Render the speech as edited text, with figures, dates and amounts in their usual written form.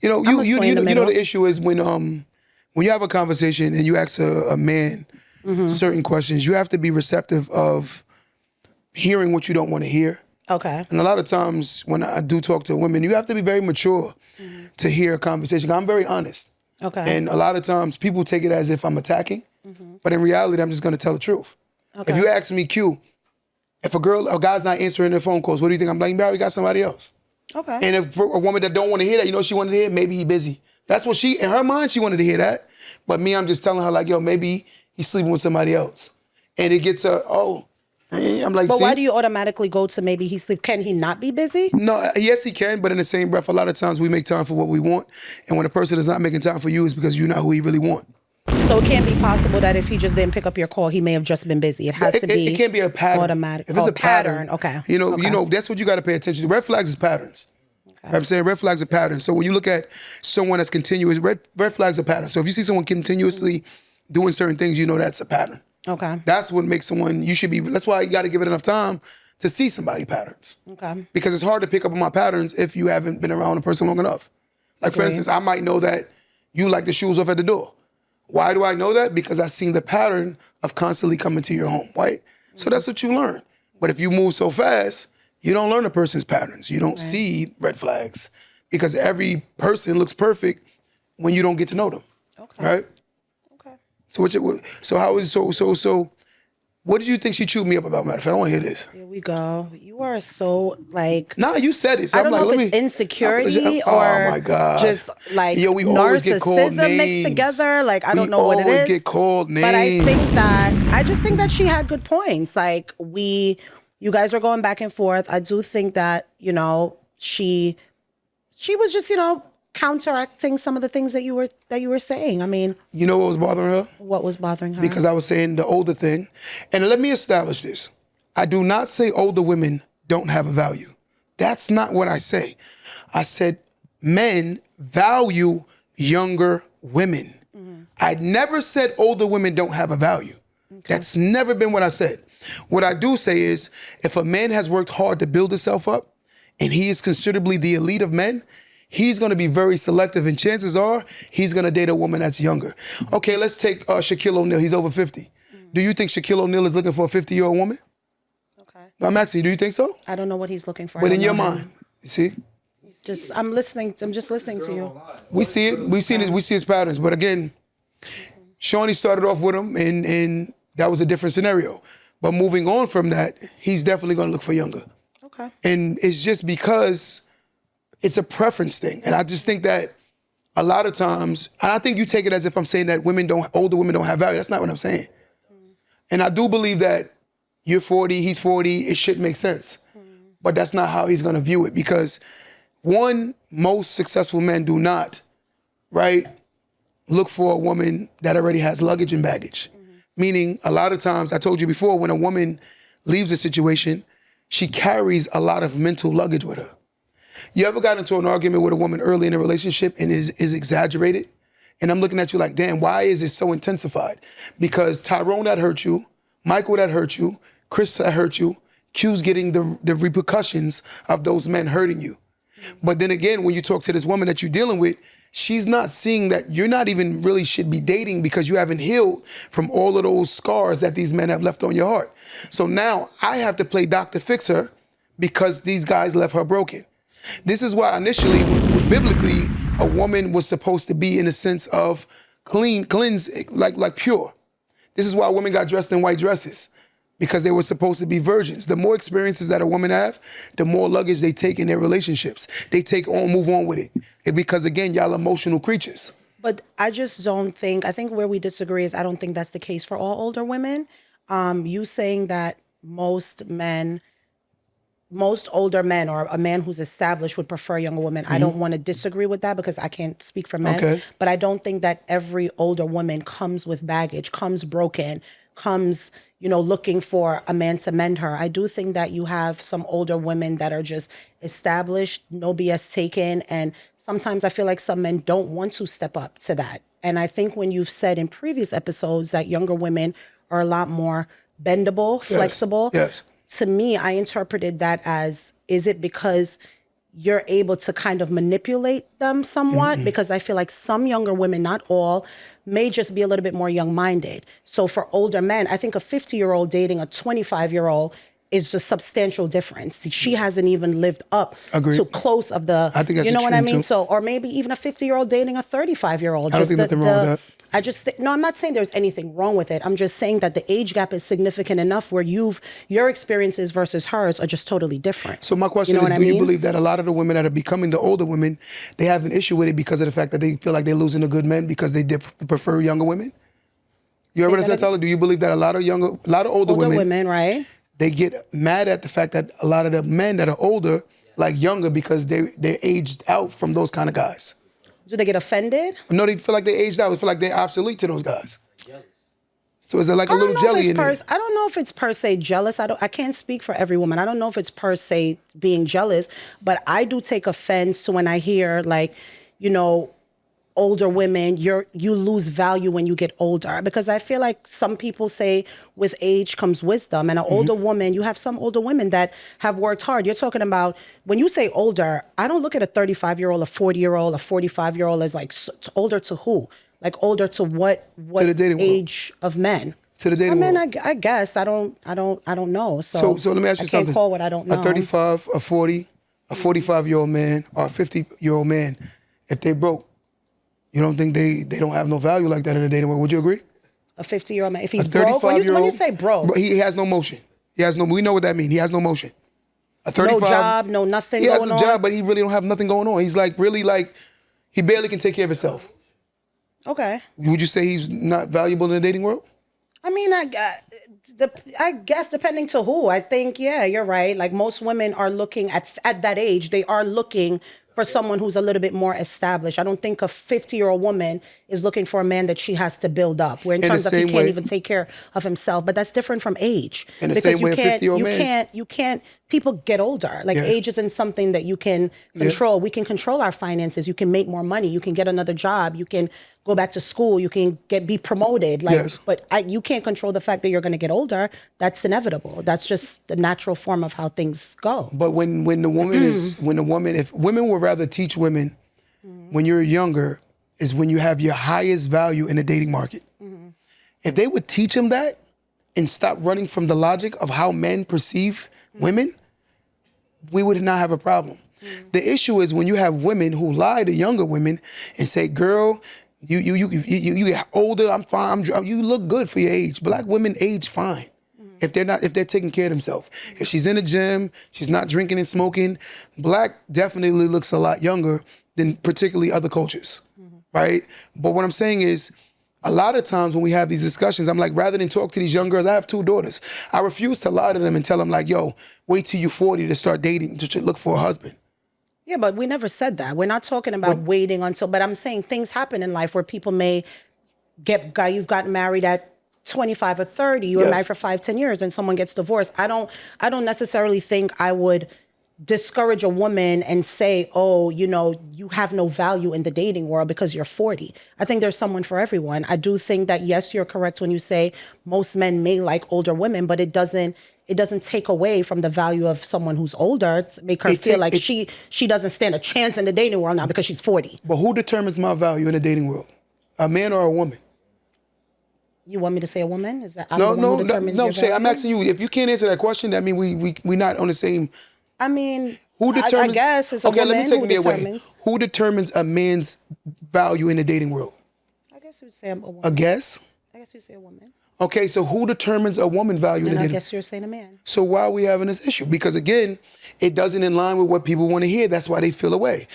The issue is when you have a conversation and you ask a man certain questions, you have to be receptive of hearing what you don't want to hear. Okay. And a lot of times when I do talk to women, you have to be very mature to hear a conversation. I'm very honest. Okay. And a lot of times people take it as if I'm attacking, but in reality, I'm just going to tell the truth. Okay. If you ask me, Q, if a guy's not answering their phone calls, what do you think? I'm like, Barry got somebody else. Okay. And if a woman that don't want to hear that, she wanted to hear, maybe he busy. That's what in her mind, she wanted to hear that. But me, I'm just telling her like, yo, maybe he's sleeping with somebody else. And it gets I'm like, but why do you automatically go to maybe can he not be busy? No, yes, he can. But in the same breath, a lot of times we make time for what we want. And when a person is not making time for you, it's because you're not who he really want. So it can't be possible that if he just didn't pick up your call, he may have just been busy. It has to be. It can't be a pattern. Automatic. If it's a pattern, okay. That's what you got to pay attention to. Red flags is patterns. Okay. I'm saying red flags are patterns. So when you look at someone that's continuous, red flags are patterns. So if you see someone continuously doing certain things, that's a pattern. Okay. That's what makes someone, that's why you got to give it enough time to see somebody patterns. Okay. Because it's hard to pick up on my patterns if you haven't been around a person long enough. Like for instance, I might know that you like the shoes off at the door. Why do I know that? Because I've seen the pattern of constantly coming to your home, right? So that's what you learn. But if you move so fast, you don't learn a person's patterns. You don't see red flags because every person looks perfect when you don't get to know them, right? Okay. So what did you think she chewed me up about? Matter of fact, I want to hear this. Here we go. You are so like. Nah, you said it. So I don't know if it's insecurity or my God. just like we always get called narcissism names. mixed together. Like I don't know what it is. We always get called names. But I just think that she had good points. Like you guys were going back and forth. I do think that she was just counteracting some of the things that you were saying. I mean, you know what was bothering her? What was bothering her? Because I was saying the older thing. And let me establish this. I do not say older women don't have a value. That's not what I say. I said men value younger women. I never said older women don't have a value. Okay. That's never been what I said. What I do say is if a man has worked hard to build himself up and he is considerably the elite of men, he's going to be very selective, and chances are he's going to date a woman that's younger. Okay, let's take Shaquille O'Neal. He's over 50. Do you think Shaquille O'Neal is looking for a 50-year-old woman? Okay. No, I'm asking you, do you think so? I don't know what he's looking for. But in your mind, you see? I'm listening. I'm just listening to you. We see it. We see his patterns. But again, Shawnee started off with him, and that was a different scenario. But moving on from that, he's definitely going to look for younger. Okay. And it's just because it's a preference thing. And I just think that a lot of times, and I think you take it as if I'm saying that older women don't have value. That's not what I'm saying. And I do believe that you're 40, he's 40, it should make sense. But that's not how he's going to view it because most successful men do not, right, look for a woman that already has luggage and baggage. Meaning a lot of times, I told you before, when a woman leaves a situation, she carries a lot of mental luggage with her. You ever got into an argument with a woman early in a relationship and is exaggerated? And I'm looking at you like, damn, why is it so intensified? Because Tyrone that hurt you, Michael that hurt you, Chris that hurt you, Q's getting the repercussions of those men hurting you. But then again, when you talk to this woman that you're dealing with, she's not seeing that you're not even really should be dating because you haven't healed from all of those scars that these men have left on your heart. So now I have to play Dr. Fixer because these guys left her broken. This is why initially, biblically, a woman was supposed to be in a sense of cleanse, like pure. This is why women got dressed in white dresses, because they were supposed to be virgins. The more experiences that a woman have, the more luggage they take in their relationships. They move on with it. Because again, y'all emotional creatures. But I just don't think, I think where we disagree is I don't think that's the case for all older women. You saying that most older men or a man who's established would prefer younger women. I don't want to disagree with that because I can't speak for men. Okay. But I don't think that every older woman comes with baggage, comes broken, comes, looking for a man to mend her. I do think that you have some older women that are just established, no BS taken. And sometimes I feel like some men don't want to step up to that. And I think when you've said in previous episodes that younger women are a lot more bendable, flexible. Yes. To me, I interpreted that as, is it because you're able to kind of manipulate them somewhat, because I feel like some younger women, not all, may just be a little bit more young-minded. So for older men, I think a 50-year-old dating a 25-year-old is a substantial difference. She hasn't even lived up to close of the, I think that's you know what I mean? too. So, or maybe even a 50-year-old dating a 35-year-old. I don't think nothing wrong with that. I just think, no, I'm not saying there's anything wrong with it. I'm just saying that the age gap is significant enough where your experiences versus hers are just totally different. So my question is, do you believe that a lot of the women that are becoming the older women, they have an issue with it because of the fact that they feel like they're losing the good men because they prefer younger women? You heard what I said, Tyler? Do you believe that a lot of older women, right? They get mad at the fact that a lot of the men that are older like younger because they're aged out from those kind of guys? Do they get offended? No, they feel like they aged out. They feel like they're obsolete to those guys. So is there like a little jelly in there? I don't know if it's per se jealous. I can't speak for every woman. I don't know if it's per se being jealous, but I do take offense to when I hear like, you know, older women, you lose value when you get older, because I feel like some people say with age comes wisdom, and an older woman, you have some older women that have worked hard. You're talking about, when you say older, I don't look at a 35-year-old, a 40-year-old, a 45-year-old as like older to who? Like older to what to the dating age world of men? To the dating world. I guess I don't know. So let me ask you something. I can't call what I don't know. A 35, a 40, a 45-year-old man, or a 50-year-old man, if they broke, you don't think they don't have no value like that in the dating world? Would you agree? A 50-year-old man, if he's broke, when you say broke, he has no motion. We know what that means. He has no motion. A 35, no job, no nothing going on. He has a job, but he really don't have nothing going on. He's like really like, he barely can take care of himself. Okay. Would you say he's not valuable in the dating world? I mean, I guess depending to who. I think, yeah, you're right. Like most women are looking at that age, they are looking for someone who's a little bit more established. I don't think a 50-year-old woman is looking for a man that she has to build up, where in terms of he can't even take care of himself. But that's different from age. In the same way a 50-year-old man. You can't, people get older. Like age isn't something that you can control. We can control our finances. You can make more money. You can get another job. You can go back to school. You can be promoted. Like, but you can't control the fact that you're going to get older. That's inevitable. That's just the natural form of how things go. But when the woman if women would rather teach women when you're younger is when you have your highest value in the dating market. If they would teach them that and stop running from the logic of how men perceive women, we would not have a problem. The issue is when you have women who lie to younger women and say, girl, you get older, I'm fine, you look good for your age. Black women age fine if they're taking care of themselves. If she's in the gym, she's not drinking and smoking, black definitely looks a lot younger than particularly other cultures, right? But what I'm saying is, a lot of times when we have these discussions, I'm like, rather than talk to these young girls, I have 2 daughters. I refuse to lie to them and tell them like, yo, wait till you're 40 to start dating, to look for a husband. Yeah, but we never said that. We're not talking about waiting until, but I'm saying things happen in life where people may you've gotten married at 25 or 30, you were married for 5-10 years and someone gets divorced. I don't necessarily think I would discourage a woman and say, oh, you know, you have no value in the dating world because you're 40. I think there's someone for everyone. I do think that, yes, you're correct when you say most men may like older women, but it doesn't take away from the value of someone who's older to make her feel like she doesn't stand a chance in the dating world now because she's 40. But who determines my value in the dating world? A man or a woman? You want me to say a woman? Is that no, Shay, I'm asking you. If you can't answer that question, that means we not on the same. I mean, who determines? I guess it's a woman. Let me take me away. Who determines a man's value in the dating world? I guess you'd say a woman. A guess? I guess you'd say a woman. Okay, so who determines a woman value in the dating? I guess you're saying a man. So why are we having this issue? Because again, it doesn't in line with what people want to hear. That's why they feel away.